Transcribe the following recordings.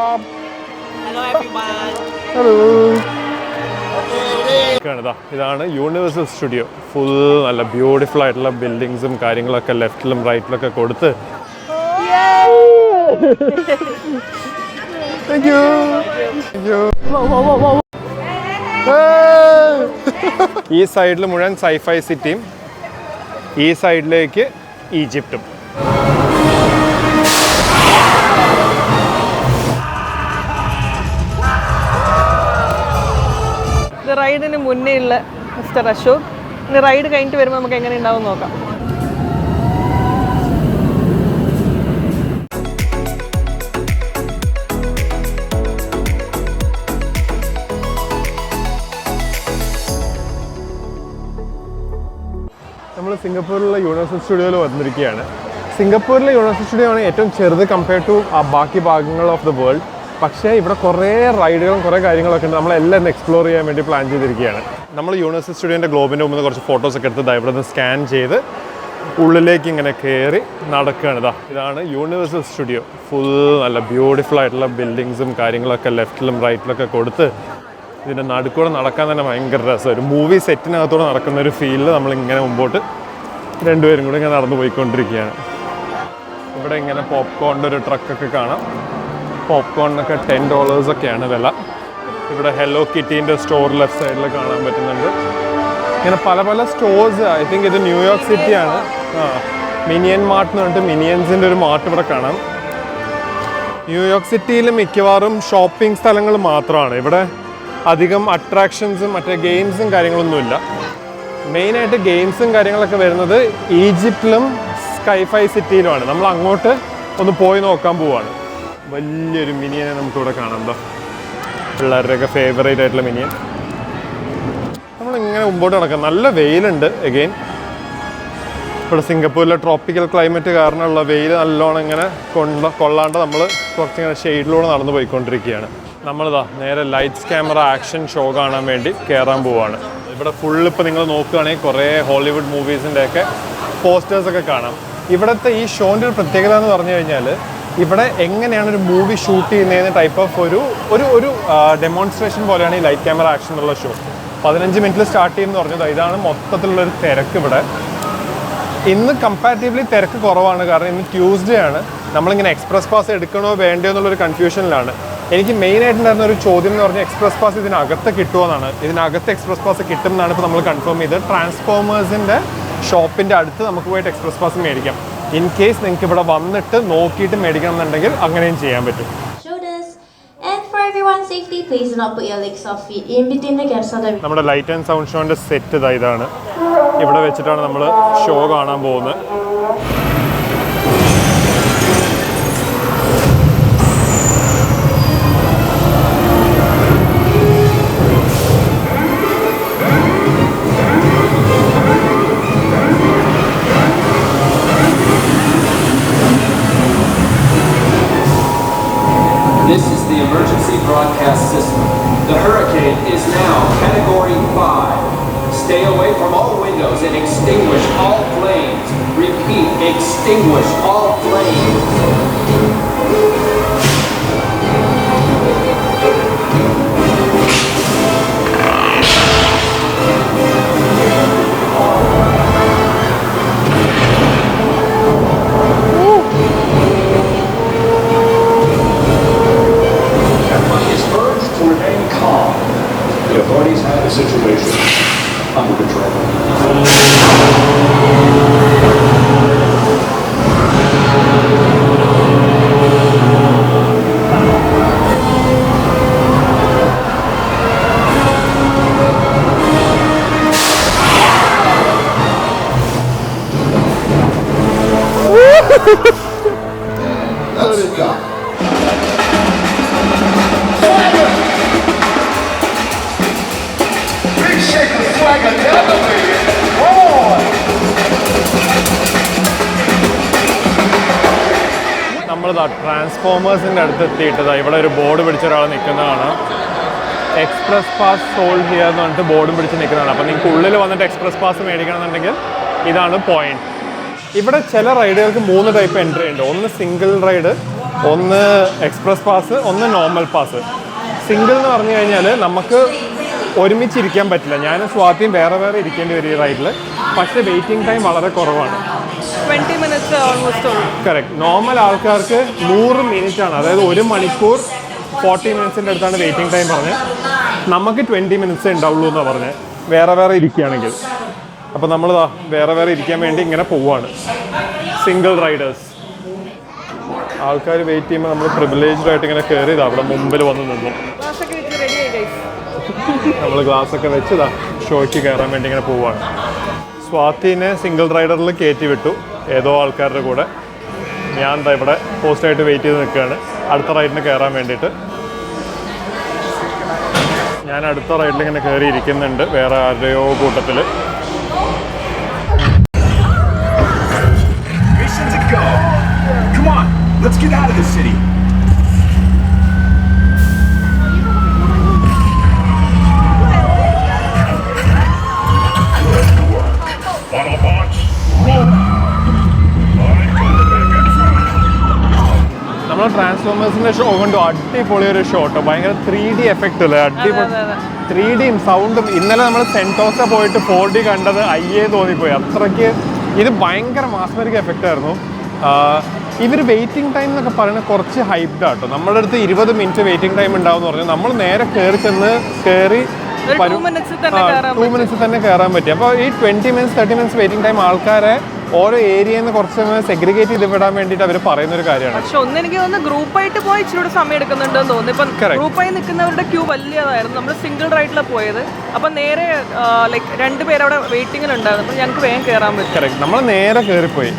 Stop. Hello everyone. Hello. ഇതാണ് universal studio. Full നല്ല beautiful ആയിട്ടുള്ള ബിൽഡിങ്സും കാര്യങ്ങളൊക്കെ ലെഫ്റ്റിലും റൈറ്റിലൊക്കെ കൊടുത്ത് Thank you. Thank you. ഈ സൈഡിൽ മുഴുവൻ സൈഫൈ സിറ്റിയും ഈ സൈഡിലേക്ക് ഈജിപ്തും. റൈഡിന് മുന്നേ ഉള്ള മിസ്റ്റർ അശോക്. ഇനി റൈഡ് കഴിഞ്ഞിട്ട് വരുമ്പോൾ നമുക്ക് എങ്ങനെ ഉണ്ടാവും നോക്കാം. നമ്മൾ സിംഗപ്പൂരിലുള്ള യൂണിവേഴ്സൽ സ്റ്റുഡിയോയിൽ വന്നിരിക്കുകയാണ്. സിംഗപ്പൂരിലെ യൂണിവേഴ്സൽ സ്റ്റുഡിയോ ആണ് ഏറ്റവും ചെറുത് കമ്പയർഡ് ടു ബാക്കി ഭാഗങ്ങൾ ഓഫ് ദ വേൾഡ്. പക്ഷേ ഇവിടെ കുറേ റൈഡുകളും കുറേ കാര്യങ്ങളൊക്കെ ഉണ്ട്. നമ്മളെല്ലാം എക്സ്പ്ലോർ ചെയ്യാൻ വേണ്ടി പ്ലാൻ ചെയ്തിരിക്കുകയാണ്. നമ്മൾ യൂണിവേഴ്സൽ സ്റ്റുഡിയോൻ്റെ ഗ്ലോബിൻ്റെ മുമ്പിൽ കുറച്ച് ഫോട്ടോസൊക്കെ എടുത്ത് ഇവിടെ നിന്ന് സ്കാൻ ചെയ്ത് ഉള്ളിലേക്ക് ഇങ്ങനെ കയറി നടക്കുകയാണ്. ഇതാണ് യൂണിവേഴ്സൽ സ്റ്റുഡിയോ. ഫുൾ നല്ല ബ്യൂട്ടിഫുൾ ആയിട്ടുള്ള ബിൽഡിങ്സും കാര്യങ്ങളൊക്കെ ലെഫ്റ്റിലും റൈറ്റിലൊക്കെ കൊടുത്ത് ഇതിൻ്റെ നടുക്കൂടെ നടക്കാൻ തന്നെ ഭയങ്കര രസം. ഒരു മൂവി സെറ്റിനകത്തൂടെ നടക്കുന്ന ഒരു ഫീലിൽ നമ്മളിങ്ങനെ മുമ്പോട്ട് രണ്ടുപേരും കൂടെ ഇങ്ങനെ നടന്നു പോയിക്കൊണ്ടിരിക്കുകയാണ്. ഇവിടെ ഇങ്ങനെ പോപ്കോണിൻ്റെ ഒരു ട്രക്കൊക്കെ കാണാം. പോപ്കോണിനൊക്കെ $10 വില. ഇവിടെ ഹെലോ കിറ്റീൻ്റെ സ്റ്റോർ ലെഫ്റ്റ് സൈഡിൽ കാണാൻ പറ്റുന്നുണ്ട്. ഇങ്ങനെ പല പല സ്റ്റോഴ്സ്. ഐ തിങ്ക് ഇത് ന്യൂയോർക്ക് സിറ്റിയാണ്. മിനിയൻ മാർട്ട് എന്ന് പറഞ്ഞിട്ട് മിനിയൻസിൻ്റെ ഒരു മാർട്ട് ഇവിടെ കാണാം. ന്യൂയോർക്ക് സിറ്റിയിൽ മിക്കവാറും ഷോപ്പിംഗ് സ്ഥലങ്ങൾ മാത്രമാണ്. ഇവിടെ അധികം അട്രാക്ഷൻസും മറ്റേ ഗെയിംസും കാര്യങ്ങളൊന്നുമില്ല. മെയിനായിട്ട് ഗെയിംസും കാര്യങ്ങളൊക്കെ വരുന്നത് ഈജിപ്തിലും സ്കൈഫൈ സിറ്റിയിലുമാണ്. നമ്മൾ അങ്ങോട്ട് ഒന്ന് പോയി നോക്കാൻ പോവാണ്. വലിയൊരു മിനിയനെ നമുക്കിവിടെ കാണാം. പിള്ളേരുടെയൊക്കെ ഫേവറേറ്റ് ആയിട്ടുള്ള മിനിയൻ. നമ്മളിങ്ങനെ മുമ്പോട്ട് നടക്കാം. നല്ല വെയിലുണ്ട്. എഗെയിൻ ഇവിടെ സിംഗപ്പൂരിലെ ട്രോപ്പിക്കൽ ക്ലൈമറ്റ് കാരണമുള്ള വെയിൽ നല്ലോണം ഇങ്ങനെ കൊള്ളാണ്ട് നമ്മൾ കുറച്ചിങ്ങനെ ഷെയ്ഡിലൂടെ നടന്നു പോയിക്കൊണ്ടിരിക്കുകയാണ്. നമ്മളിതാ നേരെ ലൈറ്റ്സ് ക്യാമറ ആക്ഷൻ ഷോ കാണാൻ വേണ്ടി കയറാൻ പോവാണ്. ഇവിടെ ഫുള്ള് ഇപ്പോൾ നിങ്ങൾ നോക്കുകയാണെങ്കിൽ കുറേ ഹോളിവുഡ് മൂവീസിൻ്റെയൊക്കെ പോസ്റ്റേഴ്സൊക്കെ കാണാം. ഇവിടുത്തെ ഈ ഷോൻ്റെ ഒരു പ്രത്യേകത എന്ന് പറഞ്ഞു കഴിഞ്ഞാൽ ഇവിടെ എങ്ങനെയാണ് ഒരു മൂവി ഷൂട്ട് ചെയ്യുന്നതെന്ന് ടൈപ്പ് ഓഫ് ഒരു ഡെമോൺസ്ട്രേഷൻ പോലെയാണ് ഈ ലൈറ്റ് ക്യാമറ ആക്ഷൻ എന്നുള്ള ഷോ. 15 മിനിറ്റിൽ സ്റ്റാർട്ട് ചെയ്യുമെന്ന് പറഞ്ഞത്. ഇതാണ് മൊത്തത്തിലുള്ളൊരു തിരക്ക് ഇവിടെ. ഇന്ന് കമ്പാരിറ്റീവ്ലി തിരക്ക് കുറവാണ്. കാരണം ഇന്ന് ട്യൂസ്ഡേ ആണ്. നമ്മളിങ്ങനെ എക്സ്പ്രസ് പാസ് എടുക്കണോ വേണ്ടയോ എന്നുള്ളൊരു കൺഫ്യൂഷനിലാണ്. എനിക്ക് മെയിനായിട്ടുണ്ടായിരുന്ന ഒരു ചോദ്യം എന്ന് പറഞ്ഞാൽ എക്സ്പ്രസ് പാസ് ഇതിനകത്ത് കിട്ടുമോ എന്നാണ്. ഇതിനകത്ത് എക്സ്പ്രസ് പാസ് കിട്ടും എന്നാണ് ഇപ്പോൾ നമ്മൾ കൺഫേം ചെയ്തത്. ട്രാൻസ്ഫോമേഴ്സിൻ്റെ ഷോപ്പിൻ്റെ അടുത്ത് നമുക്ക് പോയിട്ട് എക്സ്പ്രസ് പാസ് മേടിക്കാം. ഇൻ കേസ് നിങ്ങൾക്ക് ഇവിടെ വന്നിട്ട് നോക്കിയിട്ട് മേടിക്കണം എന്നുണ്ടെങ്കിൽ അങ്ങനെയും ചെയ്യാൻ പറ്റും. നമ്മുടെ ലൈറ്റ് ആൻഡ് സൗണ്ട് ഷോന്റെ സെറ്റ് ഇതാണ്. ഇവിടെ വെച്ചിട്ടാണ് നമ്മൾ ഷോ കാണാൻ പോകുന്നത്. This is the emergency broadcast system. The hurricane is now Category 5. Stay away from all windows and extinguish all flames. Repeat, extinguish all flames. The authorities have the situation under control. That's it done. നമ്മളിതാ ട്രാൻസ്ഫോമേഴ്സിൻ്റെ അടുത്ത് എത്തിയിട്ടതാ. ഇവിടെ ഒരു board പിടിച്ച ഒരാൾ നിൽക്കുന്നതാണ്. Express pass sold here എന്ന് പറഞ്ഞിട്ട് ബോർഡും പിടിച്ച് നിൽക്കുന്നതാണ്. അപ്പോൾ നിങ്ങൾക്ക് ഉള്ളിൽ വന്നിട്ട് എക്സ്പ്രസ് പാസ് മേടിക്കണമെന്നുണ്ടെങ്കിൽ ഇതാണ് പോയിന്റ്. ഇവിടെ ചില റൈഡുകൾക്ക് 3 ടൈപ്പ് എൻട്രി ഉണ്ട്. ഒന്ന് സിംഗിൾ റൈഡ്, ഒന്ന് എക്സ്പ്രസ് പാസ്, ഒന്ന് നോർമൽ പാസ്. സിംഗിൾ എന്ന് പറഞ്ഞു കഴിഞ്ഞാൽ നമുക്ക് ഒരുമിച്ചിരിക്കാൻ പറ്റില്ല. ഞാനും സ്വാതിയും വേറെ വേറെ ഇരിക്കേണ്ടി വരും ഈ റൈഡിൽ. പക്ഷേ വെയിറ്റിംഗ് ടൈം വളരെ കുറവാണ്, 20 minutes ഓൾമോസ്റ്റ് ഉള്ളൂ. കറക്റ്റ്. നോർമൽ ആൾക്കാർക്ക് 100 മിനിറ്റ് ആണ്, അതായത് 1 മണിക്കൂർ 40 മിനിറ്റ്സിൻ്റെ അടുത്താണ് വെയിറ്റിംഗ് ടൈം പറഞ്ഞത്. നമുക്ക് 20 മിനിറ്റ്സേ ഉണ്ടാവുള്ളൂ എന്നാണ് പറഞ്ഞത് വേറെ വേറെ ഇരിക്കുകയാണെങ്കിൽ. അപ്പോൾ നമ്മൾ വേറെ വേറെ ഇരിക്കാൻ വേണ്ടി ഇങ്ങനെ പോവുകയാണ്. സിംഗിൾ റൈഡേഴ്സ് ആൾക്കാർ വെയിറ്റ് ചെയ്യുമ്പോൾ നമ്മൾ പ്രിവിലേജ്ഡ് ആയിട്ട് ഇങ്ങനെ കയറി അവിടെ മുമ്പിൽ വന്ന് നിന്നു. നമ്മൾ ഗ്ലാസ് ഒക്കെ വെച്ച് ഷോയ്ക്ക് കയറാൻ വേണ്ടി ഇങ്ങനെ പോവുകയാണ്. സ്വാതിനെ സിംഗിൾ റൈഡറിൽ കയറ്റി വിട്ടു ഏതോ ആൾക്കാരുടെ കൂടെ. ഞാൻ ഇവിടെ പോസ്റ്റായിട്ട് വെയിറ്റ് ചെയ്ത് നിൽക്കുകയാണ് അടുത്ത റൈഡിന് കയറാൻ വേണ്ടിയിട്ട്. ഞാൻ അടുത്ത റൈഡിൽ ഇങ്ങനെ കയറി ഇരിക്കുന്നുണ്ട് വേറെ ആരുടെയോ കൂട്ടത്തിൽ. Let's get out of this city. നമ്മൾ ട്രാൻസ്ഫോമേഴ്സിൻ്റെ ഷോ കണ്ടു, അടിപൊളിയൊരു ഷോട്ടോ, ഭയങ്കര 3D എഫക്റ്റ് അല്ലേ, അടിപൊളി 3Dയും സൗണ്ടും. ഇന്നലെ നമ്മൾ സെൻറ്റോസ പോയിട്ട് 4D കണ്ടത് അയ്യേ തോന്നിപ്പോയി, അത്രയ്ക്ക് ഇത് ഭയങ്കര മാസ്മരിക് എഫക്റ്റ് ആയിരുന്നു. ഇവർ വെയിറ്റിംഗ് ടൈം എന്നൊക്കെ പറയുന്നത് കുറച്ച് ഹൈപ്ഡ് ആട്ടോ. നമ്മുടെ അടുത്ത് 20 മിനിറ്റ് വെയിറ്റിംഗ് ടൈം ഉണ്ടാവും എന്ന് പറഞ്ഞു. നമ്മൾ നേരെ കയറി 2 മിനിറ്റ്സ് തന്നെ കയറാൻ പറ്റി. അപ്പോൾ ഈ 20 മിനിറ്റ്സ് 30 മിനിറ്റ്സ് വെയിറ്റിംഗ് ടൈം ആൾക്കാരെ ഓരോ ഏരിയയിൽ നിന്ന് കുറച്ച് സെഗ്രിഗേറ്റ് ചെയ്ത് വിടാൻ വേണ്ടിയിട്ട് അവർ പറയുന്ന ഒരു കാര്യമാണ്. പക്ഷെ എനിക്ക് തോന്നുന്നു ഗ്രൂപ്പായിട്ട് പോയി ഇച്ചിരി സമയം എടുക്കുന്നുണ്ടെന്ന് തോന്നുന്നു. ഇപ്പം ഗ്രൂപ്പായി നിൽക്കുന്നവരുടെ ക്യൂ വലിയതായിരുന്നു. നമ്മൾ സിംഗിൾ റൈഡിലാണ് പോയത്. അപ്പം നേരെ ലൈക്ക് 2 പേര് അവിടെ വെയിറ്റിങ്ങിലുണ്ടായിരുന്നു. അപ്പം ഞങ്ങൾക്ക് വേഗം കയറാൻ പറ്റും. കറക്റ്റ്, നമ്മൾ നേരെ കയറിപ്പോയി.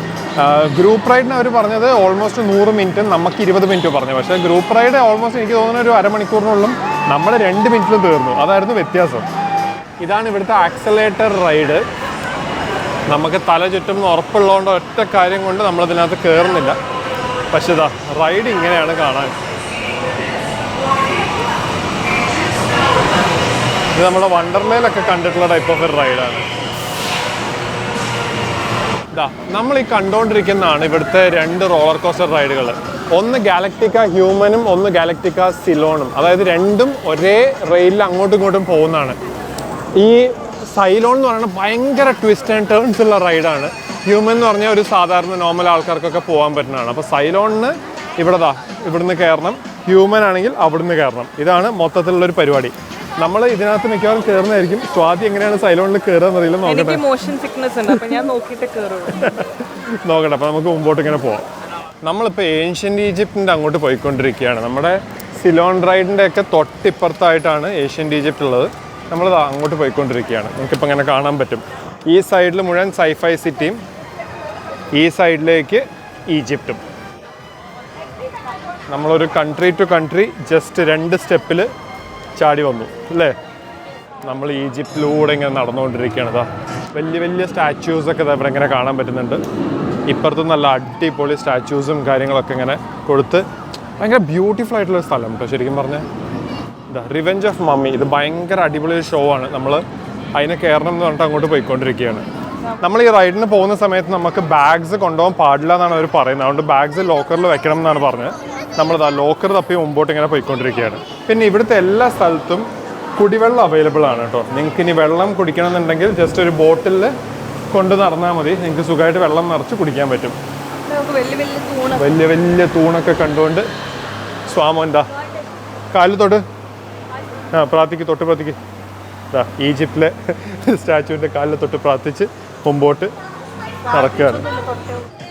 ഗ്രൂപ്പ് റൈഡിന് അവർ പറഞ്ഞത് ഓൾമോസ്റ്റ് 100 മിനിറ്റും നമുക്ക് 20 മിനിറ്റും പറഞ്ഞു. പക്ഷേ ഗ്രൂപ്പ് റൈഡ് ഓൾമോസ്റ്റ് എനിക്ക് തോന്നുന്ന ഒരു അരമണിക്കൂറിനുള്ളും നമ്മൾ 2 മിനിറ്റിൽ തീർന്നു. അതായിരുന്നു വ്യത്യാസം. ഇതാണ് ഇവിടുത്തെ ആക്സലേറ്റർ റൈഡ്. നമുക്ക് തല ചുറ്റും ഉറപ്പുള്ളതുകൊണ്ട് ഒറ്റ കാര്യം കൊണ്ട് നമ്മളിതിനകത്ത് കയറുന്നില്ല. പക്ഷേ ഇതാ റൈഡ് ഇങ്ങനെയാണ് കാണാൻ. ഇത് നമ്മുടെ വണ്ടർലേയിലൊക്കെ കണ്ടിട്ടുള്ള ടൈപ്പ് ഓഫ് ഒരു റൈഡാണ്. നമ്മൾ ഈ കണ്ടുകൊണ്ടിരിക്കുന്നതാണ് ഇവിടുത്തെ 2 റോളർ കോസ്റ്റർ റൈഡുകൾ. ഒന്ന് ഗാലക്റ്റിക്ക ഹ്യൂമനും ഒന്ന് ഗാലക്റ്റിക്ക സിലോണും. അതായത് രണ്ടും ഒരേ റെയിലിൽ അങ്ങോട്ടും ഇങ്ങോട്ടും പോകുന്നതാണ്. ഈ സൈലോൺ എന്ന് പറയുന്നത് ഭയങ്കര ട്വിസ്റ്റ് ആൻഡ് ടേൺസ് ഉള്ള റൈഡാണ്. ഹ്യൂമൻ എന്ന് പറഞ്ഞാൽ ഒരു സാധാരണ നോർമൽ ആൾക്കാർക്കൊക്കെ പോകാൻ പറ്റുന്നതാണ്. അപ്പോൾ സൈലോണിന് ഇവിടുന്ന് കയറണം, ഹ്യൂമൻ ആണെങ്കിൽ അവിടുന്ന് കയറണം. ഇതാണ് മൊത്തത്തിലുള്ളൊരു പരിപാടി. നമ്മൾ ഇതിനകത്ത് മിക്കവാറും കയറുന്നതായിരിക്കും. സ്വാതി എങ്ങനെയാണ് സൈലോണിൽ കയറുക അറിയില്ല, നോക്കട്ടെ. മോഷൻ സിക്നസ് ഉണ്ട്, അപ്പോൾ ഞാൻ നോക്കിയിട്ട് നോക്കട്ടെ. അപ്പോൾ നമുക്ക് മുമ്പോട്ട് ഇങ്ങനെ പോവാം. നമ്മളിപ്പോൾ ഏഷ്യൻ്റ് ഈജിപ്തിൻ്റെ അങ്ങോട്ട് പോയിക്കൊണ്ടിരിക്കുകയാണ്. നമ്മുടെ സിലോൺ റൈഡിൻ്റെ ഒക്കെ തൊട്ടിപ്പുറത്തായിട്ടാണ് ഏഷ്യൻ്റ് ഈജിപ്റ്റ് ഉള്ളത്. നമ്മളിത് അങ്ങോട്ട് പോയിക്കൊണ്ടിരിക്കുകയാണ്. നമുക്കിപ്പോൾ ഇങ്ങനെ കാണാൻ പറ്റും. ഈ സൈഡിൽ മുഴുവൻ സൈഫൈ സിറ്റിയും ഈ സൈഡിലേക്ക് ഈജിപ്റ്റും. നമ്മളൊരു കൺട്രി ടു കൺട്രി ജസ്റ്റ് 2 സ്റ്റെപ്പിൽ ചാടി വന്നു അല്ലേ. നമ്മൾ ഈജിപ്തിലൂടെ ഇങ്ങനെ നടന്നുകൊണ്ടിരിക്കുകയാണ്. വലിയ വലിയ സ്റ്റാച്യൂസൊക്കെ ഇവിടെ ഇങ്ങനെ കാണാൻ പറ്റുന്നുണ്ട്. ഇപ്പുറത്തും നല്ല അടിപൊളി സ്റ്റാച്യൂസും കാര്യങ്ങളൊക്കെ ഇങ്ങനെ കൊടുത്ത് ഭയങ്കര ബ്യൂട്ടിഫുൾ ആയിട്ടുള്ളൊരു സ്ഥലം കേട്ടോ ശരിക്കും പറഞ്ഞാൽ. റിവെഞ്ച് ഓഫ് മമ്മി, ഇത് ഭയങ്കര അടിപൊളി ഷോ ആണ്. നമ്മൾ അതിനെ കയറണം എന്ന് പറഞ്ഞിട്ട് അങ്ങോട്ട് പോയിക്കൊണ്ടിരിക്കുകയാണ്. നമ്മൾ ഈ റൈഡിന് പോകുന്ന സമയത്ത് നമുക്ക് ബാഗ്സ് കൊണ്ടുപോകാൻ പാടില്ല എന്നാണ് അവർ പറയുന്നത്. അതുകൊണ്ട് ബാഗ്സ് ലോക്കറിൽ വെക്കണം എന്നാണ് പറഞ്ഞത്. നമ്മളിതാ ലോക്കർ തപ്പി മുമ്പോട്ട് ഇങ്ങനെ പോയിക്കൊണ്ടിരിക്കുകയാണ്. പിന്നെ ഇവിടുത്തെ എല്ലാ സ്ഥലത്തും കുടിവെള്ളം അവൈലബിൾ ആണ് കേട്ടോ. നിങ്ങൾക്ക് ഇനി വെള്ളം കുടിക്കണമെന്നുണ്ടെങ്കിൽ ജസ്റ്റ് ഒരു ബോട്ടിൽ കൊണ്ട് നടന്നാൽ മതി. നിങ്ങൾക്ക് സുഖമായിട്ട് വെള്ളം നിറച്ച് കുടിക്കാൻ പറ്റും. വലിയ വലിയ തൂണൊക്കെ കണ്ടുകൊണ്ട് സ്വാമോൻ്റെ കാലിൽ തൊട്ട് പ്രാർത്ഥിക്ക്. ഈജിപ്തിലെ സ്റ്റാച്ചുവിൻ്റെ കാലിൽ തൊട്ട് പ്രാർത്ഥിച്ച് മുമ്പോട്ട് നടക്കുകയാണ്.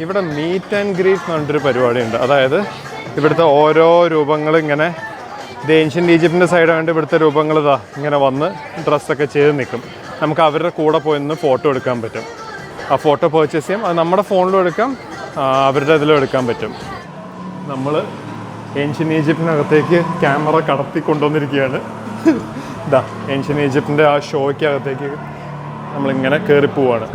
ഇവിടെ മീറ്റ് ആൻഡ് ഗ്രീറ്റ് എന്ന് പറഞ്ഞിട്ടൊരു പരിപാടിയുണ്ട്. അതായത് ഇവിടുത്തെ ഓരോ രൂപങ്ങൾ ഇങ്ങനെ ഇത് ഏൻഷ്യൻ്റ് ഈജിപ്തിൻ്റെ സൈഡായതുകൊണ്ട് ഇവിടുത്തെ രൂപങ്ങൾ ഇങ്ങനെ വന്ന് ഡ്രസ്സൊക്കെ ചെയ്ത് നിൽക്കും. നമുക്ക് അവരുടെ കൂടെ പോയി നിന്ന് ഫോട്ടോ എടുക്കാൻ പറ്റും. ആ ഫോട്ടോ പർച്ചേസ് ചെയ്യാം. അത് നമ്മുടെ ഫോണിലും എടുക്കാം, അവരുടെ ഇതിലും എടുക്കാൻ പറ്റും. നമ്മൾ ഏൻഷ്യൻ്റ് ഈജിപ്തിനകത്തേക്ക് ക്യാമറ കടത്തി കൊണ്ടുവന്നിരിക്കുകയാണ്. ഏൻഷ്യൻ്റ് ഈജിപ്തിൻ്റെ ആ ഷോയ്ക്കകത്തേക്ക് നമ്മളിങ്ങനെ കയറിപ്പോവാണ്.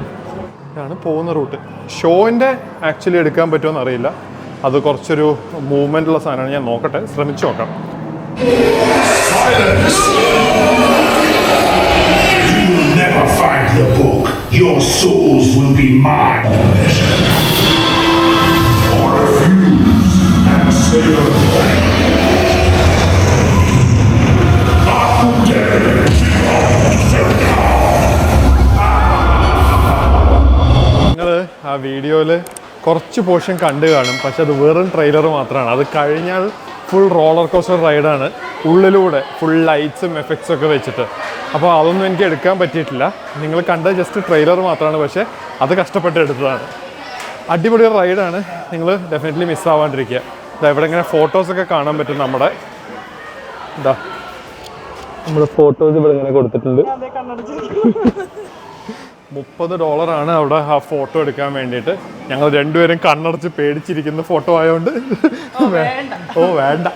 ഇതാണ് പോകുന്ന റൂട്ട്. ഷോയിൻ്റെ ആക്ച്വലി എടുക്കാൻ പറ്റുമോ അറിയില്ല. അത് കുറച്ചൊരു മൂവ്മെൻ്റ് ഉള്ള സാധനമാണ്. ഞാൻ നോക്കട്ടെ, ശ്രമിച്ചു നോക്കാം. You will never find the book. Your souls will be mine. Or refuse and for your flight. നിങ്ങൾ ആ വീഡിയോയിൽ കുറച്ച് പോർഷൻ കണ്ടു കാണും, പക്ഷെ അത് വെറും ട്രെയിലർ മാത്രമാണ്. അത് കഴിഞ്ഞാൽ ഫുൾ റോളർ കോസ്റ്റർ റൈഡാണ്, ഉള്ളിലൂടെ ഫുൾ ലൈറ്റ്സും എഫക്ട്സും ഒക്കെ വെച്ചിട്ട്. അപ്പോൾ അതൊന്നും എനിക്ക് എടുക്കാൻ പറ്റിയിട്ടില്ല. നിങ്ങൾ കണ്ടത് ജസ്റ്റ് ട്രെയിലർ മാത്രമാണ്, പക്ഷേ അത് കഷ്ടപ്പെട്ട് എടുത്തതാണ്. അടിപൊളി റൈഡാണ്, നിങ്ങൾ ഡെഫിനറ്റ്ലി മിസ്സാവാണ്ടിരിക്കുക. ഇതാ ഇവിടെ ഇങ്ങനെ ഫോട്ടോസൊക്കെ കാണാൻ പറ്റും. നമ്മുടെ ഫോട്ടോസ് ഇവിടെ ഇങ്ങനെ കൊടുത്തിട്ടുണ്ട്. $30 അവിടെ ആ ഫോട്ടോ എടുക്കാൻ വേണ്ടിയിട്ട്. ഞങ്ങൾ രണ്ടുപേരും കണ്ണടച്ച് പേടിച്ചിരിക്കുന്ന ഫോട്ടോ ആയതുകൊണ്ട് വേണ്ട,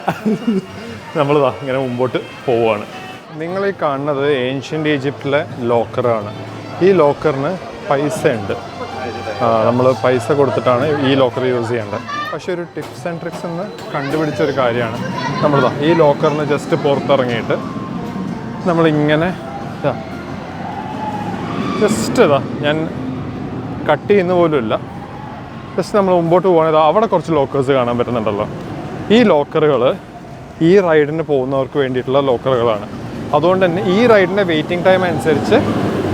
നമ്മളിതാ ഇങ്ങനെ മുമ്പോട്ട് പോവുകയാണ്. നിങ്ങൾ ഈ കാണുന്നത് ഏൻഷ്യൻ്റ് ഈജിപ്തിലെ ലോക്കറാണ്. ഈ ലോക്കറിന് പൈസ ഉണ്ട്, നമ്മൾ പൈസ കൊടുത്തിട്ടാണ് ഈ ലോക്കർ യൂസ് ചെയ്യേണ്ടത്. പക്ഷേ ഒരു ടിപ്സ് ആൻഡ് ട്രിക്സ് എന്ന് കണ്ടുപിടിച്ചൊരു കാര്യമാണ്. നമ്മളിതാ ഈ ലോക്കറിന് ജസ്റ്റ് പുറത്തിറങ്ങിയിട്ട് നമ്മളിങ്ങനെ ജസ്റ്റ് ഞാൻ കട്ട് ചെയ്യുന്ന പോലുമില്ല, ജസ്റ്റ് നമ്മൾ മുമ്പോട്ട് പോകുന്നത് അവിടെ കുറച്ച് ലോക്കേഴ്സ് കാണാൻ പറ്റുന്നുണ്ടല്ലോ. ഈ ലോക്കറുകൾ ഈ റൈഡിന് പോകുന്നവർക്ക് വേണ്ടിയിട്ടുള്ള ലോക്കറുകളാണ്. അതുകൊണ്ട് തന്നെ ഈ റൈഡിൻ്റെ വെയിറ്റിംഗ് ടൈം അനുസരിച്ച്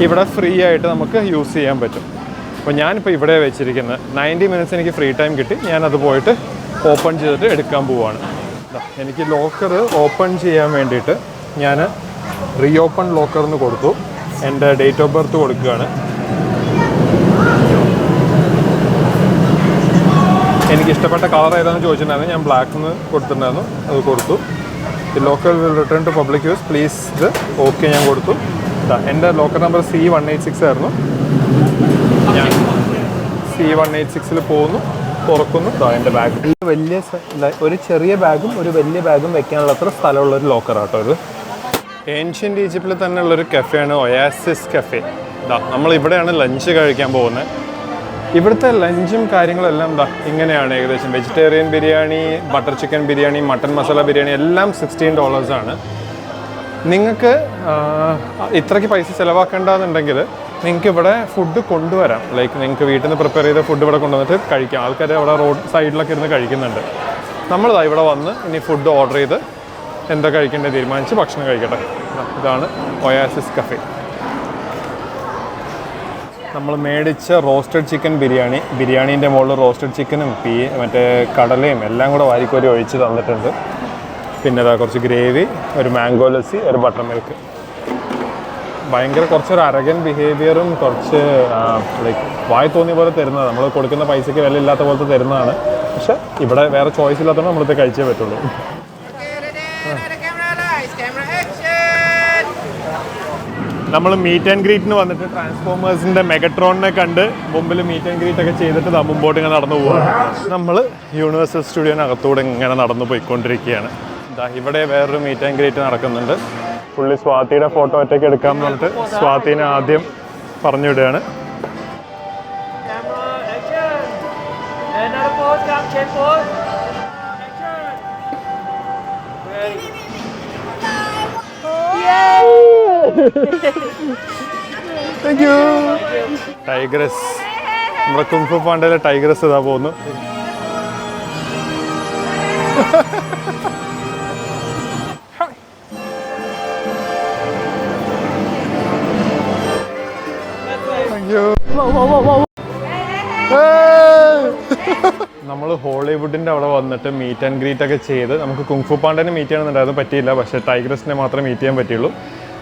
ഇവിടെ ഫ്രീ ആയിട്ട് നമുക്ക് യൂസ് ചെയ്യാൻ പറ്റും. അപ്പോൾ ഞാനിപ്പോൾ ഇവിടെ വെച്ചിരിക്കുന്നത് 90 മിനിറ്റ്സ് എനിക്ക് ഫ്രീ ടൈം കിട്ടി. ഞാനത് പോയിട്ട് ഓപ്പൺ ചെയ്തിട്ട് എടുക്കാൻ പോവുകയാണ്. എനിക്ക് ലോക്കർ ഓപ്പൺ ചെയ്യാൻ വേണ്ടിയിട്ട് ഞാൻ റീ ഓപ്പൺ ലോക്കറിന് കൊടുത്തു. എൻ്റെ ഡേറ്റ് ഓഫ് ബർത്ത് കൊടുക്കുകയാണ്. എനിക്ക് ഇഷ്ടപ്പെട്ട കളർ ഏതാണെന്ന് ചോദിച്ചിട്ടുണ്ടായിരുന്നു. ഞാൻ ബ്ലാക്ക് കൊടുത്തിട്ടുണ്ടായിരുന്നു, അത് കൊടുത്തു. Locker will return to public use please ഇത് ഓക്കെ ഞാൻ കൊടുത്തു. എൻ്റെ ലോക്കർ നമ്പർ C186 ആയിരുന്നു. ഞാൻ C186 പോകുന്നു, തുറക്കുന്നു. എൻ്റെ ബാഗ് വലിയ ഒരു ചെറിയ ബാഗും ഒരു വലിയ ബാഗും വെക്കാനുള്ള അത്ര സ്ഥലമുള്ളൊരു ലോക്കറാട്ടോ ഇത്. ഏൻഷ്യൻ്റ് ഈജിപ്തിൽ തന്നെ ഉള്ളൊരു കഫേയാണ് ഒയാസിസ് കഫേ. നമ്മൾ ഇവിടെയാണ് ലഞ്ച് കഴിക്കാൻ പോകുന്നത്. ഇവിടുത്തെ ലഞ്ചും കാര്യങ്ങളെല്ലാം ഇങ്ങനെയാണ്. ഏകദേശം vegetarian biryani, butter chicken biryani, mutton masala biryani എല്ലാം $16 നിങ്ങൾക്ക് ഇത്രയ്ക്ക് പൈസ ചിലവാക്കേണ്ടതെന്നുണ്ടെങ്കിൽ നിങ്ങൾക്ക് ഇവിടെ ഫുഡ് കൊണ്ടുവരാം. ലൈക്ക് നിങ്ങൾക്ക് വീട്ടിൽ നിന്ന് പ്രിപ്പയർ ചെയ്ത ഫുഡ് ഇവിടെ കൊണ്ടുവന്നിട്ട് കഴിക്കാം. ആൾക്കാർ അവിടെ റോഡ് സൈഡിലൊക്കെ ഇരുന്ന് കഴിക്കുന്നുണ്ട്. നമ്മളിതാ ഇവിടെ വന്ന് ഇനി ഫുഡ് ഓർഡർ ചെയ്ത് എന്താ കഴിക്കേണ്ടത് തീരുമാനിച്ച് ഭക്ഷണം കഴിക്കട്ടെ. ഇതാണ് ഒയാസിസ് കഫേ. നമ്മൾ മേടിച്ച റോസ്റ്റഡ് ചിക്കൻ ബിരിയാണീൻ്റെ മുകളിൽ റോസ്റ്റഡ് ചിക്കനും മറ്റേ കടലയും എല്ലാം കൂടെ വാരിക്കോരി ഒഴിച്ച് തന്നിട്ടുണ്ട്. പിന്നെ അതാ കുറച്ച് ഗ്രേവി, ഒരു മാംഗോ ലസ്സി, ഒരു ബട്ടർ മിൽക്ക്. ഭയങ്കര കുറച്ചൊരു അരഗൻ ബിഹേവിയറും കുറച്ച് ലൈക്ക് വായി തോന്നിയ പോലെ തരുന്നതാണ്. നമ്മൾ കൊടുക്കുന്ന പൈസയ്ക്ക് വില ഇല്ലാത്ത പോലത്തെ തരുന്നതാണ്. പക്ഷെ ഇവിടെ വേറെ ചോയ്സ് ഇല്ലാത്തതുകൊണ്ട് നമ്മളിത് കഴിച്ചേ പറ്റുള്ളൂ. നമ്മൾ മീറ്റ് ആൻഡ് ഗ്രീറ്റിന് വന്നിട്ട് ട്രാൻസ്ഫോമേഴ്സിൻ്റെ മെഗട്രോണിനെ കണ്ട് മുമ്പിൽ മീറ്റ് ആൻഡ് ഗ്രീറ്റ് ഒക്കെ ചെയ്തിട്ട് മുമ്പോട്ട് ഇങ്ങനെ നടന്നു പോവുകയാണ്. നമ്മൾ യൂണിവേഴ്സൽ സ്റ്റുഡിയോനകത്തൂടെ ഇങ്ങനെ നടന്നു പോയിക്കൊണ്ടിരിക്കുകയാണ്. ഇവിടെ വേറൊരു മീറ്റ് ആൻഡ് ഗ്രീറ്റ് നടക്കുന്നുണ്ട്. പുള്ളി സ്വാതിയുടെ ഫോട്ടോ ഒറ്റയ്ക്ക് എടുക്കാമെന്ന് പറഞ്ഞിട്ട് സ്വാതിനെ ആദ്യം പറഞ്ഞു വിടുകയാണ്. Thank you. ടൈഗ്രസ്, നമ്മുടെ കുങ്ഫു പാണ്ടയിലെ ടൈഗ്രസ് ഇതാ പോകുന്നു. നമ്മൾ ഹോളിവുഡിൻ്റെ അവിടെ വന്നിട്ട് മീറ്റ് ആൻഡ് ഗ്രീറ്റ് ഒക്കെ ചെയ്ത് നമുക്ക് കുങ്ഫു പാണ്ടനെ മീറ്റ് ചെയ്യണമെന്നുണ്ടായിരുന്നു, പറ്റിയില്ല. പക്ഷേ ടൈഗ്രസിനെ മാത്രമേ മീറ്റ് ചെയ്യാൻ പറ്റുള്ളൂ.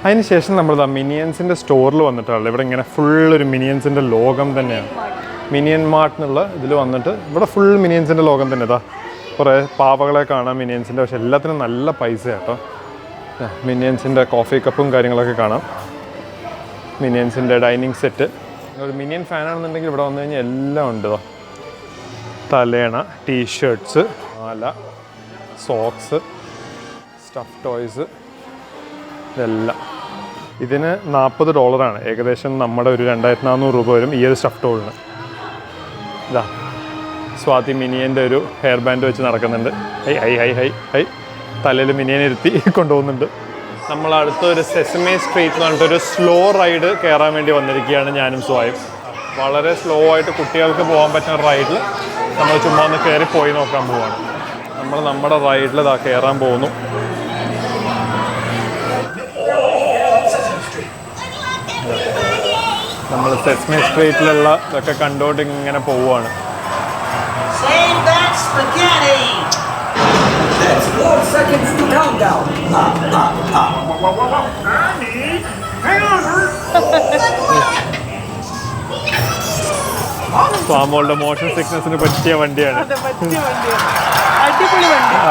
അതിനുശേഷം നമ്മൾ മിനിയൻസിൻ്റെ സ്റ്റോറിൽ വന്നിട്ടുള്ളത്. ഇവിടെ ഇങ്ങനെ ഫുള്ളൊരു മിനിയൻസിൻ്റെ ലോകം തന്നെയാണ്. മിനിയൻ മാർട്ട് എന്നുള്ള ഇതിൽ വന്നിട്ട് ഇവിടെ ഫുൾ മിനിയൻസിൻ്റെ ലോകം തന്നെ. ഇതാ കുറേ പാവകളെ കാണാം മിനിയൻസിൻ്റെ, പക്ഷേ എല്ലാത്തിനും നല്ല പൈസ കേട്ടോ. മിനിയൻസിൻ്റെ കോഫി കപ്പും കാര്യങ്ങളൊക്കെ കാണാം. മിനിയൻസിൻ്റെ ഡൈനിങ് സെറ്റ്. ഒരു മിനിയൻ ഫാനാണെന്നുണ്ടെങ്കിൽ ഇവിടെ വന്നു കഴിഞ്ഞാൽ എല്ലാം ഉണ്ട്. തലേണ, ടീഷർട്ട്സ്, മാല, സോക്സ്, സ്റ്റഫ് ടോയ്സ്, ഇതെല്ലാം. ഇതിന് $40 ഏകദേശം നമ്മുടെ ഒരു 2400 രൂപ വരും ഈ ഒരു സ്റ്റഫ് ടോളിന്. ഇതാ സ്വാതി മിനിയൻ്റെ ഒരു ഹെയർ ബാൻഡ് വെച്ച് നടക്കുന്നുണ്ട്. High high high high high തലയിൽ മിനിയനെ ഇരുത്തി കൊണ്ടുപോകുന്നുണ്ട്. നമ്മൾ അടുത്തൊരു സെസമി സ്ട്രീറ്റ് എന്ന് പറഞ്ഞിട്ടൊരു സ്ലോ റൈഡ് കയറാൻ വേണ്ടി വന്നിരിക്കുകയാണ് ഞാനും സ്വായും. വളരെ സ്ലോ ആയിട്ട് കുട്ടികൾക്ക് പോകാൻ പറ്റുന്ന റൈഡിൽ നമ്മൾ ചുമ്മാ ഒന്ന് കയറി പോയി നോക്കാൻ പോവാണ്. നമ്മൾ നമ്മുടെ റൈഡിൽ ഇതാ കയറാൻ പോകുന്നു. നമ്മൾ സെസ്മി സ്ട്രീറ്റിലുള്ള ഇതൊക്കെ കണ്ടുകൊണ്ട് ഇങ്ങനെ പോവുകയാണ്. സ്വാമോളുടെ മോഷൻ സിക്നസിന് പറ്റിയ വണ്ടിയാണ്.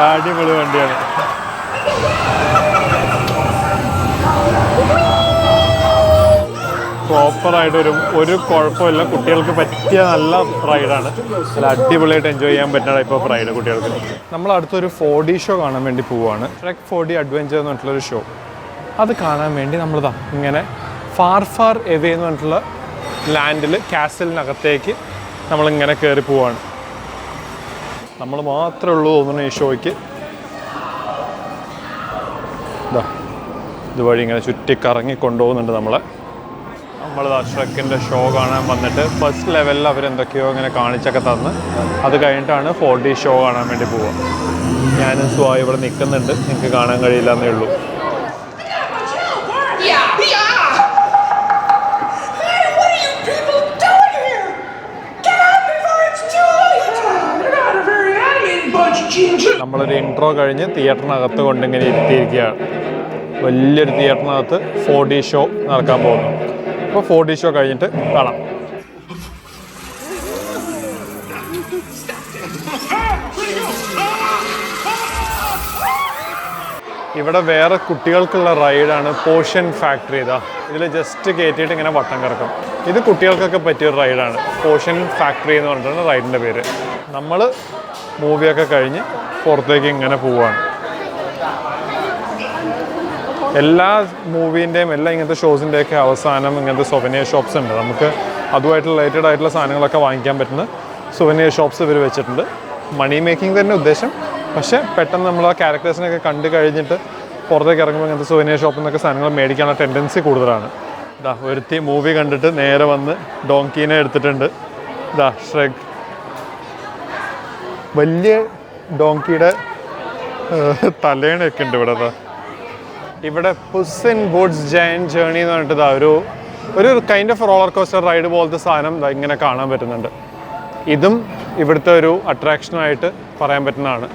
അടിപൊളി വണ്ടിയാണ്. പ്രോപ്പറായിട്ട് ഒരു കുഴപ്പമില്ല. കുട്ടികൾക്ക് പറ്റിയ നല്ല റൈഡാണ്. നല്ല അടിപൊളിയായിട്ട് എൻജോയ് ചെയ്യാൻ പറ്റുന്ന ടൈപ്പ് ഓഫ് റൈഡ് കുട്ടികൾക്ക്. നമ്മൾ അടുത്തൊരു 4D ഷോ കാണാൻ വേണ്ടി പോവുകയാണ്. ട്രെക്ക് 4D അഡ്വഞ്ചർ എന്ന് പറഞ്ഞിട്ടുള്ളൊരു ഷോ. അത് കാണാൻ വേണ്ടി നമ്മളിതാ ഇങ്ങനെ ഫാർ എവേ എന്ന് പറഞ്ഞിട്ടുള്ള ലാൻഡിൽ കാസലിനകത്തേക്ക് നമ്മളിങ്ങനെ കയറി പോവാണ്. നമ്മൾ മാത്രമേ ഉള്ളൂ തോന്നുന്നു ഈ ഷോയ്ക്ക്. ഇതാ ഇതുവഴി ഇങ്ങനെ ചുറ്റിക്കറങ്ങി കൊണ്ടുപോകുന്നുണ്ട് നമ്മളെ. നമ്മൾ ഷ്രെക്കിൻ്റെ ഷോ കാണാൻ വന്നിട്ട് ഫസ്റ്റ് ലെവലിൽ അവരെന്തൊക്കെയോ ഇങ്ങനെ കാണിച്ചൊക്കെ തന്ന് അത് കഴിഞ്ഞിട്ടാണ് 4D ഷോ കാണാൻ വേണ്ടി പോവുക. ഞാനും സ്വാ ഇവിടെ നിൽക്കുന്നുണ്ട്. നിങ്ങൾക്ക് കാണാൻ കഴിയില്ല എന്നേ ഉള്ളൂ. നമ്മളൊരു ഇൻട്രോ കഴിഞ്ഞ് തിയേറ്ററിനകത്ത് കൊണ്ടിങ്ങനെ ഇരുത്തിയിരിക്കുകയാണ്. വലിയൊരു തിയേറ്ററിനകത്ത് 4D ഷോ നടക്കാൻ പോകുന്നു. അപ്പോൾ 4D ഷോ കഴിഞ്ഞിട്ട് കാണാം. ഇവിടെ വേറെ കുട്ടികൾക്കുള്ള റൈഡാണ് പോഷൻ ഫാക്ടറി. ഇതാ ഇതിൽ ജസ്റ്റ് കയറ്റിയിട്ട് ഇങ്ങനെ വട്ടം കറക്കും. ഇത് കുട്ടികൾക്കൊക്കെ പറ്റിയൊരു റൈഡാണ്. പോഷൻ ഫാക്ടറി എന്ന് പറഞ്ഞിട്ടാണ് റൈഡിൻ്റെ പേര്. നമ്മൾ മൂവിയൊക്കെ കഴിഞ്ഞ് പുറത്തേക്ക് ഇങ്ങനെ പോവുകയാണ്. എല്ലാ മൂവീൻ്റെയും എല്ലാ ഇങ്ങനത്തെ ഷോസിൻ്റെയൊക്കെ അവസാനം ഇങ്ങനത്തെ സൊവനിയർ ഷോപ്സ് ഉണ്ട്. നമുക്ക് അതുമായിട്ട് റിലേറ്റഡ് ആയിട്ടുള്ള സാധനങ്ങളൊക്കെ വാങ്ങിക്കാൻ പറ്റുന്ന സൊവനിയർ ഷോപ്സ് ഇവർ വെച്ചിട്ടുണ്ട്. മണി മേക്കിംഗ് തന്നെ ഉദ്ദേശം. പക്ഷേ പെട്ടെന്ന് നമ്മൾ ആ ക്യാരക്ടേഴ്സിനൊക്കെ കണ്ടു കഴിഞ്ഞിട്ട് പുറത്തേക്ക് ഇറങ്ങുമ്പോൾ ഇങ്ങനത്തെ സൊവനിയർ ഷോപ്പിൽ നിന്നൊക്കെ സാധനങ്ങൾ മേടിക്കാനുള്ള ടെൻഡൻസി കൂടുതലാണ്. ഇതാ ഒരുത്തി മൂവി കണ്ടിട്ട് നേരെ വന്ന് ഡോങ്കീനെ എടുത്തിട്ടുണ്ട്. ഇതാ ഷ്രെഗ് വലിയ ഡോങ്കിയുടെ തലേണയൊക്കെ ഉണ്ട് ഇവിടെ. ഇവിടെ പുസ് ഇൻ ബൂട്ട്സ് ജയന്റ് ജേർണി എന്ന് പറഞ്ഞിട്ട് ഒരു kind of roller coaster ride പോലത്തെ സാധനം ഇങ്ങനെ കാണാൻ പറ്റുന്നുണ്ട്. ഇതും ഇവിടുത്തെ ഒരു അട്രാക്ഷനായിട്ട് പറയാൻ പറ്റുന്നതാണ്.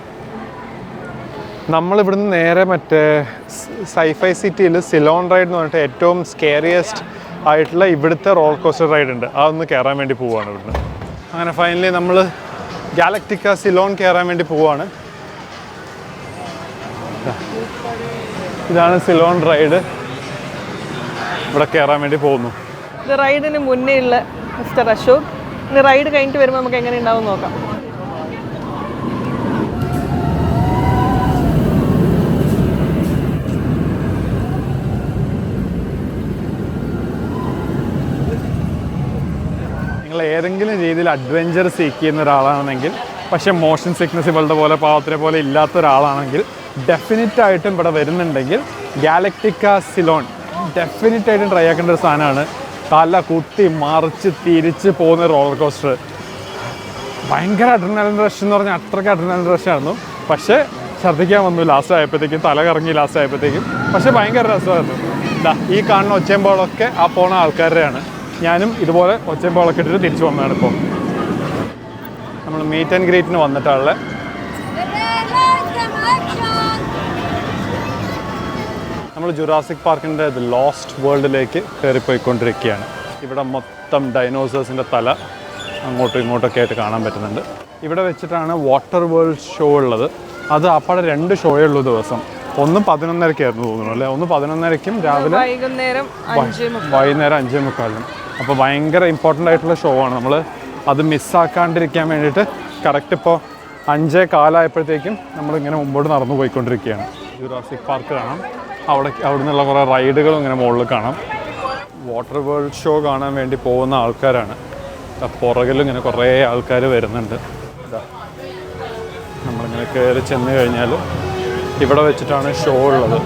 നമ്മളിവിടുന്ന് നേരെ മറ്റേ സൈഫൈ സിറ്റിയിൽ സിലോൺ റൈഡ് എന്ന് പറഞ്ഞിട്ട് ഏറ്റവും സ്കേറിയസ്റ്റ് ആയിട്ടുള്ള ഇവിടുത്തെ റോളർ കോസ്റ്റർ റൈഡ് ഉണ്ട്. അതൊന്ന് കയറാൻ വേണ്ടി പോവുകയാണ് ഇവിടുന്ന്. അങ്ങനെ ഫൈനലി നമ്മൾ ഗാലക്റ്റിക്ക സിലോൺ കയറാൻ വേണ്ടി പോവുകയാണ്. ഇതാണ് സിലോൺ റൈഡ്. ഇവിടെ കയറാൻ വേണ്ടി പോകുന്നു. ഇത് റൈഡിന് മുന്നേ ഉള്ള മിസ്റ്റർ അശോക്. ഇനി റൈഡ് കഴിഞ്ഞിട്ട് വരുമ്പോൾ നമുക്ക് എങ്ങനെ ഉണ്ടാവും നോക്കാം. നിങ്ങൾ ഏതെങ്കിലും രീതിയിൽ അഡ്വഞ്ചർ സീക്ക് ചെയ്യുന്ന ഒരാളാണെങ്കിൽ, പക്ഷേ മോഷൻ സിക്നസ് ഇവളുടെ പോലെ പാവത്തിനെ പോലെ ഇല്ലാത്ത ഒരാളാണെങ്കിൽ ഡെഫിനറ്റായിട്ടും ഇവിടെ വരുന്നുണ്ടെങ്കിൽ ഗാലക്റ്റിക്ക സിലോൺ ഡെഫിനറ്റായിട്ടും ട്രൈ ആക്കേണ്ട ഒരു സാധനമാണ്. തല കുത്തി മറിച്ച് തിരിച്ച് പോകുന്ന റോളർ കോസ്റ്റർ. ഭയങ്കര അഡ്രിനാലിൻ റഷ് എന്ന് പറഞ്ഞാൽ അത്രയ്ക്ക് അഡ്രിനാലിൻ റഷായിരുന്നു. പക്ഷേ ഛർദ്ദിക്കാൻ വന്നു ലാസ്റ്റ് ആയപ്പോഴത്തേക്കും, തല കറങ്ങി ലാസ്റ്റ് ആയപ്പോഴത്തേക്കും. പക്ഷേ ഭയങ്കര രസമായിരുന്നു. ഈ കാണുന്ന ഒച്ചയമ്പോളൊക്കെ ആ പോണ ആൾക്കാരുടെയാണ്. ഞാനും ഇതുപോലെ ഒച്ചയമ്പോളൊക്കെ ഇട്ടിട്ട് തിരിച്ചു വന്നതാണ്. ഇപ്പോൾ നമ്മൾ മീറ്റ് ആൻഡ് ഗ്രീറ്റിന് വന്നിട്ടുള്ള നമ്മൾ ജുറാസിക് പാർക്കിൻ്റെ ലോസ്റ്റ് വേൾഡിലേക്ക് കയറിപ്പോയിക്കൊണ്ടിരിക്കുകയാണ്. ഇവിടെ മൊത്തം ഡൈനോസേഴ്സിൻ്റെ തല അങ്ങോട്ടും ഇങ്ങോട്ടൊക്കെ ആയിട്ട് കാണാൻ പറ്റുന്നുണ്ട്. ഇവിടെ വെച്ചിട്ടാണ് വാട്ടർ വേൾഡ് ഷോ ഉള്ളത്. അത് അപ്പാടെ 2 ഷോയേ ഉള്ളൂ ദിവസം. ഒന്ന് 11:30 തോന്നുന്നു അല്ലേ? ഒന്ന് 11:30 രാവിലെ, വൈകുന്നേരം 5:45. അപ്പോൾ ഭയങ്കര ഇമ്പോർട്ടൻ്റ് ആയിട്ടുള്ള ഷോ ആണ്. നമ്മൾ അത് മിസ്സാക്കാണ്ടിരിക്കാൻ വേണ്ടിയിട്ട് കറക്റ്റ് ഇപ്പോൾ 5:15 നമ്മളിങ്ങനെ മുമ്പോട്ട് നടന്നു പോയിക്കൊണ്ടിരിക്കുകയാണ്. ജുറാസിക് പാർക്ക് കാണാം. അവിടെ നിന്നുള്ള കുറേ റൈഡുകളും ഇങ്ങനെ മുകളിൽ കാണാം. വാട്ടർ വേൾഡ് ഷോ കാണാൻ വേണ്ടി പോകുന്ന ആൾക്കാരാണ്. പുറകിൽ ഇങ്ങനെ കുറേ ആൾക്കാർ വരുന്നുണ്ട്. നമ്മളിങ്ങനെ കയറി ചെന്ന് കഴിഞ്ഞാൽ ഇവിടെ വെച്ചിട്ടാണ് ഷോ ഉള്ളത്.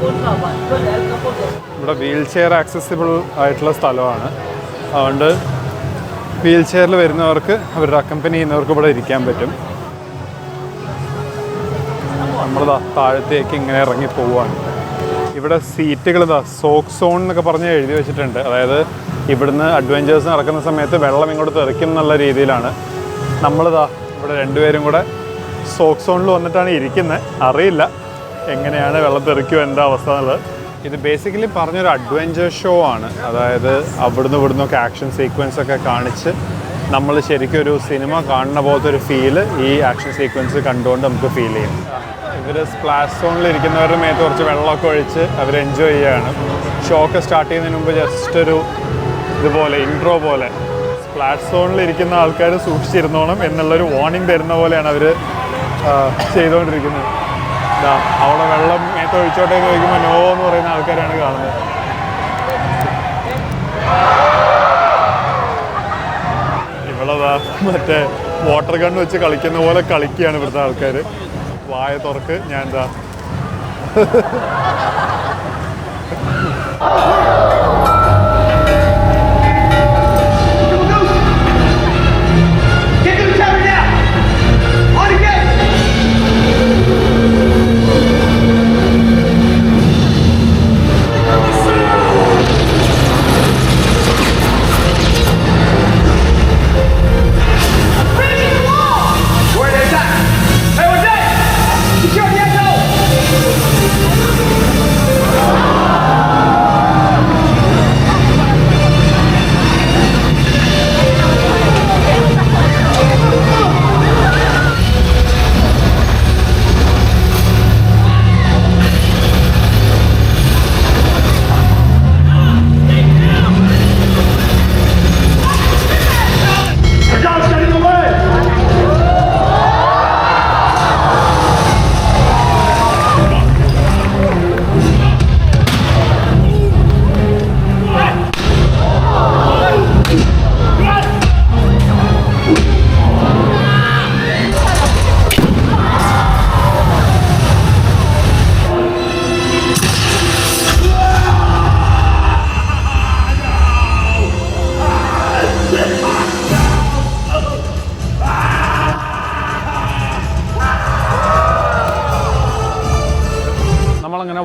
ഇവിടെ വീൽ ചെയർ ആക്സസിബിൾ ആയിട്ടുള്ള സ്ഥലമാണ്. അതുകൊണ്ട് വീൽ ചെയറിൽ വരുന്നവർക്ക് അവരുടെ അക്കമ്പനി ചെയ്യുന്നവർക്ക് ഇവിടെ ഇരിക്കാൻ പറ്റും. നമ്മളിതാ താഴത്തേക്ക് ഇങ്ങനെ ഇറങ്ങി പോവുകയാണ്. ഇവിടെ സീറ്റുകൾ സോക്ക് സോൺ എന്നൊക്കെ പറഞ്ഞ് എഴുതി വെച്ചിട്ടുണ്ട്. അതായത് ഇവിടുന്ന് അഡ്വഞ്ചേഴ്സ് നടക്കുന്ന സമയത്ത് വെള്ളം ഇങ്ങോട്ട് തെറിക്കും എന്നുള്ള രീതിയിലാണ്. നമ്മളിതാ ഇവിടെ രണ്ടുപേരും കൂടെ സോക്ക് സോണിൽ വന്നിട്ടാണ് ഇരിക്കുന്നത്. അറിയില്ല എങ്ങനെയാണ് വെള്ളം തെറിക്കുമോ എന്താ അവസ്ഥ എന്നുള്ളത്. ഇത് ബേസിക്കലി പറഞ്ഞൊരു അഡ്വഞ്ചർ ഷോ ആണ്. അതായത് ഇവിടുന്നൊക്കെ ആക്ഷൻ സീക്വൻസ് ഒക്കെ കാണിച്ച് നമ്മൾ ശരിക്കും ഒരു സിനിമ കാണുന്ന പോലത്തെ ഒരു ഫീല് ഈ ആക്ഷൻ സീക്വൻസ് കണ്ടുകൊണ്ട് നമുക്ക് ഫീൽ ചെയ്യും. ഇവർ സ്പ്ലാഷ് സോണിൽ ഇരിക്കുന്നവരുടെ മേത്ത് കുറച്ച് വെള്ളമൊക്കെ ഒഴിച്ച് അവർ എൻജോയ് ചെയ്യുകയാണ്. ഷോ ഒക്കെ സ്റ്റാർട്ട് ചെയ്യുന്നതിന് മുമ്പ് ജസ്റ്റ് ഒരു ഇതുപോലെ ഇൻട്രോ പോലെ സ്പ്ലാഷ് സോണിൽ ഇരിക്കുന്ന ആൾക്കാർ സൂക്ഷിച്ചിരുന്നോണം എന്നുള്ളൊരു വാർണിംഗ് തരുന്ന പോലെയാണ് അവർ ചെയ്തുകൊണ്ടിരിക്കുന്നത്. അവിടെ വെള്ളം മേത്ത് ഒഴിച്ചോട്ടെ എന്ന് ചോദിക്കുമ്പോൾ നോ എന്ന് പറയുന്ന ആൾക്കാരാണ് കാണുന്നത്. ഇവളതാ മറ്റേ വാട്ടർ ഗൺ വെച്ച് കളിക്കുന്ന പോലെ കളിക്കുകയാണ് ഇവിടുത്തെ ആൾക്കാർ. വായ തുറക്ക് ഞാൻ എന്താ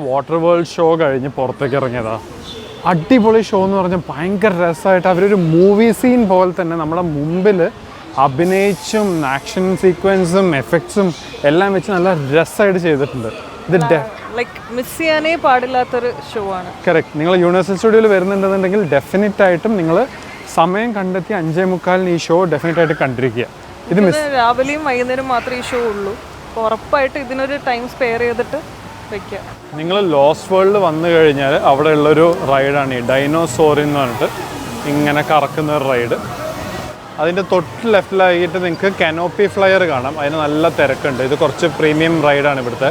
വാട്ടർ വേൾഡ് ഷോ കഴിഞ്ഞ് പുറത്തേക്ക് ഇറങ്ങിയതാ. അടിപൊളി ഷോ എന്ന് പറഞ്ഞാൽ ഭയങ്കര രസമായിട്ട് അവരൊരു മൂവി സീൻ പോലെ തന്നെ നമ്മുടെ മുമ്പിൽ അഭിനയിച്ചും ആക്ഷൻ സീക്വൻസും എഫക്ട്സും എല്ലാം വെച്ച് നല്ല രസമായിട്ട് ചെയ്തിട്ടുണ്ട്. ഇത് മിസ് ചെയ്യാനേ പാടില്ലാത്തൊരു ഷോ ആണ്. കറക്റ്റ്. നിങ്ങൾ യൂണിവേഴ്സൽ സ്റ്റുഡിയോയിൽ വരുന്നുണ്ടെന്നുണ്ടെങ്കിൽ ഡെഫിനറ്റായിട്ടും നിങ്ങൾ സമയം കണ്ടെത്തി 5:45 ഈ ഷോ ഡെഫിനറ്റായിട്ട് കണ്ടിരിക്കുക. ഇത് രാവിലെയും വൈകുന്നേരം മാത്രമേ ഈ ഷോ ഉള്ളൂ. അപ്പോൾ ഉറപ്പായിട്ട് ഇതിനൊരു ടൈം സ്പെയർ ചെയ്തിട്ട് വെക്കുക. നിങ്ങൾ ലോസ്റ്റ് വേൾഡ് വന്നു കഴിഞ്ഞാൽ അവിടെ ഉള്ളൊരു റൈഡാണ് ഈ ഡൈനോസോർ എന്ന് പറഞ്ഞിട്ട് ഇങ്ങനെ കറക്കുന്ന ഒരു റൈഡ്. അതിൻ്റെ തൊട്ട് ലെഫ്റ്റിലായിട്ട് നിങ്ങൾക്ക് കനോപ്പി ഫ്ലയർ കാണാം. അതിന് നല്ല തിരക്കുണ്ട്. ഇത് കുറച്ച് പ്രീമിയം റൈഡാണ്. ഇവിടുത്തെ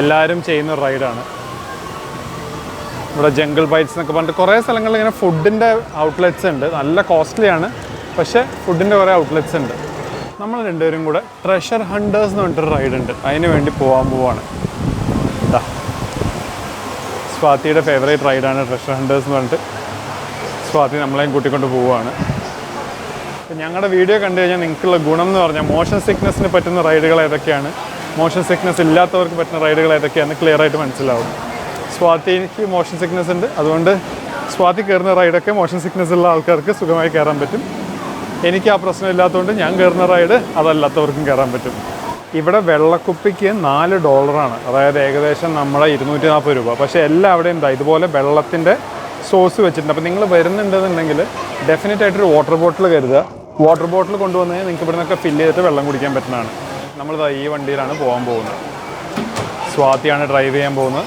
എല്ലാവരും ചെയ്യുന്ന ഒരു റൈഡാണ്. ഇവിടെ ജംഗിൾ ബൈറ്റ്സ് എന്നൊക്കെ പറഞ്ഞിട്ട് കുറേ സ്ഥലങ്ങളിൽ ഇങ്ങനെ ഫുഡിൻ്റെ ഔട്ട്ലെറ്റ്സ് ഉണ്ട്. നല്ല കോസ്റ്റ്ലിയാണ്, പക്ഷേ ഫുഡിൻ്റെ കുറേ ഔട്ട്ലെറ്റ്സ് ഉണ്ട്. നമ്മൾ രണ്ടുപേരും കൂടെ ട്രഷർ ഹണ്ടേഴ്സ് എന്ന് പറഞ്ഞിട്ടൊരു റൈഡ് ഉണ്ട്. അതിന് വേണ്ടി പോവാണ്. സ്വാതിയുടെ ഫേവറേറ്റ് റൈഡാണ് ട്രഷർ ഹണ്ടേഴ്സ് എന്ന് പറഞ്ഞിട്ട് സ്വാതി നമ്മളെയും കൂട്ടിക്കൊണ്ട് പോവുകയാണ്. ഞങ്ങളുടെ വീഡിയോ കണ്ടു കഴിഞ്ഞാൽ നിങ്ങൾക്കുള്ള ഗുണം എന്ന് പറഞ്ഞാൽ മോഷൻ സിക്നസ്സിന് പറ്റുന്ന റൈഡുകൾ ഏതൊക്കെയാണ്, മോഷൻ സിക്നസ് ഇല്ലാത്തവർക്ക് പറ്റുന്ന റൈഡുകൾ ഏതൊക്കെയാണെന്ന് ക്ലിയർ ആയിട്ട് മനസ്സിലാവും. സ്വാതിക്ക് മോഷൻ സിക്നസ് ഉണ്ട്. അതുകൊണ്ട് സ്വാതി കയറുന്ന റൈഡൊക്കെ മോഷൻ സിക്നസ് ഉള്ള ആൾക്കാർക്ക് സുഖമായി കയറാൻ പറ്റും. എനിക്ക് ആ പ്രശ്നം ഇല്ലാത്തതുകൊണ്ട് ഞാൻ കയറുന്ന റൈഡ് അതല്ലാത്തവർക്കും കയറാൻ പറ്റും. ഇവിടെ വെള്ളക്കുപ്പിക്ക് $4, അതായത് ഏകദേശം നമ്മളെ 240 രൂപ. പക്ഷേ എല്ലാവിടെയും ഇതുപോലെ വെള്ളത്തിൻ്റെ സോഴ്സ് വെച്ചിട്ടുണ്ട്. അപ്പോൾ നിങ്ങൾ വരുന്നുണ്ടെന്നുണ്ടെങ്കിൽ ഡെഫിനറ്റായിട്ടൊരു വാട്ടർ ബോട്ടിൽ കരുതുക. വാട്ടർ ബോട്ടിൽ കൊണ്ടുവന്ന് നിങ്ങൾക്ക് ഇവിടെ നിന്നൊക്കെ ഫില്ല് ചെയ്തിട്ട് വെള്ളം കുടിക്കാൻ പറ്റുന്നതാണ്. നമ്മളിതാ ഈ വണ്ടിയിലാണ് പോകാൻ പോകുന്നത്. സ്വാതിയാണ് ഡ്രൈവ് ചെയ്യാൻ പോകുന്നത്.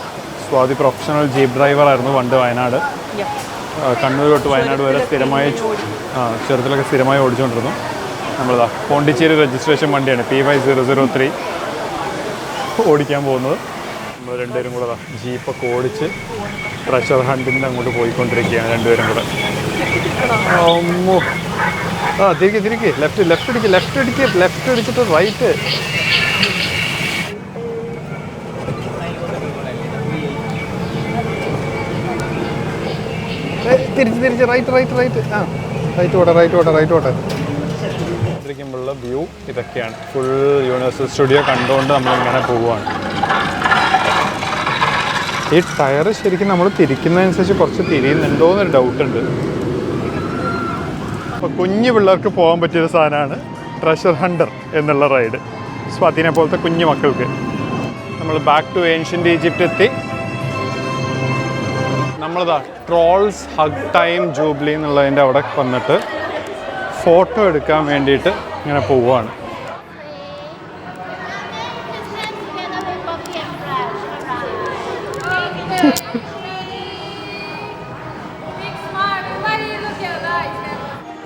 സ്വാതി പ്രൊഫഷണൽ ജീപ്പ് ഡ്രൈവറായിരുന്നു പണ്ട് വയനാട്, കണ്ണൂർ തൊട്ട് വയനാട് വരെ സ്ഥിരമായി ചെറുതിലൊക്കെ സ്ഥിരമായി ഓടിച്ചുകൊണ്ടിരുന്നു. നമ്മളിതാ പോണ്ടിച്ചേരി രജിസ്ട്രേഷൻ വണ്ടിയാണ് PY003 ഓടിക്കാൻ പോകുന്നത്. നമ്മൾ രണ്ടുപേരും കൂടെ ജീപ്പൊക്കെ ഓടിച്ച് ട്രഷർ ഹണ്ടിൻ്റെ അങ്ങോട്ട് പോയിക്കൊണ്ടിരിക്കുകയാണ് രണ്ടുപേരും കൂടെ. തിരിക്ക് ലെഫ്റ്റ് അടിച്ചിട്ട് റൈറ്റ്. തിരിച്ച് റൈറ്റ് ഓട്ടെ. ഇരിക്കുമ്പോഴുള്ള വ്യൂ ഇതൊക്കെയാണ്. ഫുൾ യൂണിവേഴ്സൽ സ്റ്റുഡിയോ കണ്ടുകൊണ്ട് നമ്മളിങ്ങനെ പോവുകയാണ്. ഈ ടയർ ശരിക്കും നമ്മൾ തിരിക്കുന്നതനുസരിച്ച് കുറച്ച് തിരിയുന്നുണ്ടോ എന്നൊരു ഡൗട്ടുണ്ട്. അപ്പോൾ കുഞ്ഞു പിള്ളേർക്ക് പോകാൻ പറ്റിയൊരു സാധനമാണ് ട്രഷർ ഹണ്ടർ എന്നുള്ള റൈഡ്. സ്വാതിനെ പോലത്തെ കുഞ്ഞു മക്കൾക്ക്. നമ്മൾ ബാക്ക് ടു ഏൻഷ്യൻ്റ് ഈജിപ്റ്റ് എത്തി. നമ്മളിതാ ട്രോൾസ് ഹഗ് ടൈം ജൂബിലി എന്നുള്ളതിൻ്റെ അവിടെ വന്നിട്ട് ഫോട്ടോ എടുക്കാൻ വേണ്ടിയിട്ട് ഇങ്ങനെ പോവുകയാണ്.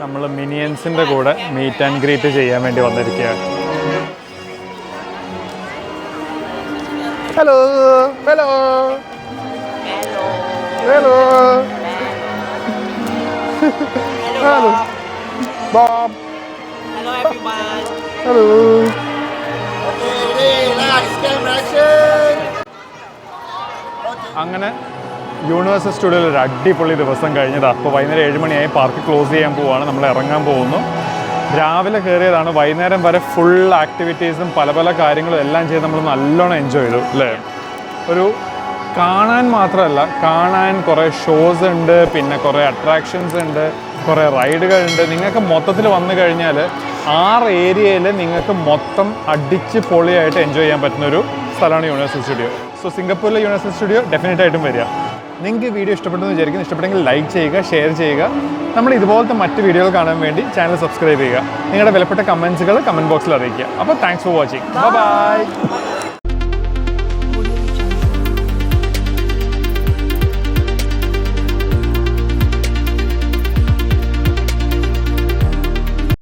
നമ്മൾ മിനിയൻസിൻ്റെ കൂടെ മീറ്റ് ആൻഡ് ഗ്രീറ്റ് ചെയ്യാൻ വേണ്ടി വന്നിരിക്കുകയാണ്. Hello hello hello hello Bob. Hello everyone. Hello. അങ്ങനെ യൂണിവേഴ്സൽ സ്റ്റുഡിയോയിൽ ഒരു അടിപൊളി ദിവസം കഴിഞ്ഞതാണ്. അപ്പോൾ വൈകുന്നേരം 7 മണിയായി പാർക്ക് ക്ലോസ് ചെയ്യാൻ പോവുകയാണ്. നമ്മൾ ഇറങ്ങാൻ പോകുന്നു. രാവിലെ കയറിയതാണ്. വൈകുന്നേരം വരെ ഫുൾ ആക്ടിവിറ്റീസും പല പല കാര്യങ്ങളും എല്ലാം ചെയ്ത് നമ്മൾ നല്ലോണം എൻജോയ് ചെയ്തു അല്ലേ. ഒരു കാണാൻ മാത്രമല്ല, കാണാൻ കുറേ ഷോസ് ഉണ്ട്, പിന്നെ കുറേ അട്രാക്ഷൻസ് ഉണ്ട്, കുറേ റൈഡുകളുണ്ട്. നിങ്ങൾക്ക് മൊത്തത്തിൽ വന്നു കഴിഞ്ഞാൽ 6 ഏരിയയിൽ നിങ്ങൾക്ക് മൊത്തം അടിച്ച് പൊളിയായിട്ട് എൻജോയ് ചെയ്യാൻ പറ്റുന്നൊരു സ്ഥലമാണ് യൂണിവേഴ്സൽ സ്റ്റുഡിയോ. സോ സിംഗപ്പൂരിലെ യൂണിവേഴ്സൽ സ്റ്റുഡിയോ ഡെഫിനറ്റായിട്ടും വരിക. നിങ്ങൾക്ക് വീഡിയോ ഇഷ്ടപ്പെട്ടെന്ന് വിചാരിക്കുന്നു. ഇഷ്ടപ്പെട്ടെങ്കിൽ ലൈക്ക് ചെയ്യുക, ഷെയർ ചെയ്യുക. നമ്മൾ ഇതുപോലത്തെ മറ്റ് വീഡിയോകൾ കാണാൻ വേണ്ടി ചാനൽ സബ്സ്ക്രൈബ് ചെയ്യുക. നിങ്ങളുടെ വിലപ്പെട്ട കമൻസുകൾ കമൻറ്റ് ബോക്സിൽ അറിയിക്കുക. അപ്പോൾ താങ്ക്സ് ഫോർ വാച്ചിങ്. ബൈ.